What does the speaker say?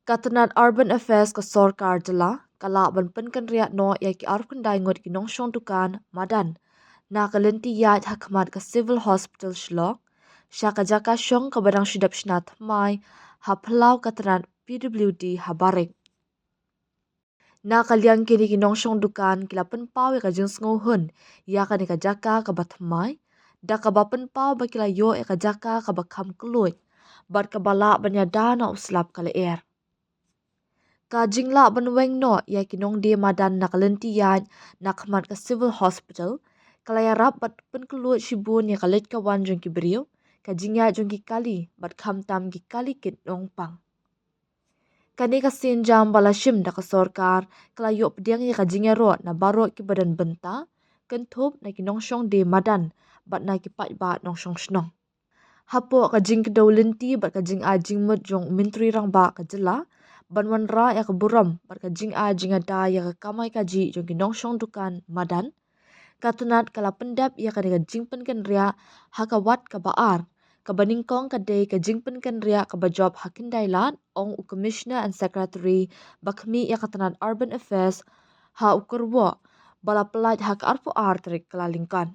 Katanat Urban Affairs ka Sorkar jela kala ban penkan riak no ya ki arpun daingot ki nongshong dukan madan na kalenti yat hakmat ka civil hospital shlok syaka jaka syong ka badang shidap shnat mai haplau katanat PWD habarik na kaliang kini ki nongshong dukan kila penpau ya ka jing sngo hun ya ka ni ka jaka ka batmai da ka ba penpau ba kila yo ya ka jaka ka bakam keluit bat ka bala banya dana uslap kala er Kajingla banweng no ya kinong di madan nakalenti yan nakmat ka civil hospital kalaya rap bat penkeluat shibun ya kalit ka wan jong ki beriu kajingya jong ki kali bat kham tam ki kali kit nong pang kani ka sin jam bala shim da ka sorkar kalayo pediang ya kajingya ro na baro ki badan benta kentup na kinong shong di madan bat na ki pat ba nong shong shnong hapo kajing kedolenti bat kajing ajing mut jong menteri rang ba kajela banwan ra ya keburam bat kajing ajing ada ya kamai kaji jong kinong shong dukan madan katunat kala pendap ya kajing penken ria hakawat ka baar kabaning kong kadai kajing penken ria kabajob hakindailat ong commissioner and secretary bakmi ya katunat urban affairs ha ukurwo bala pelat hak arpo ar terik kelalingkan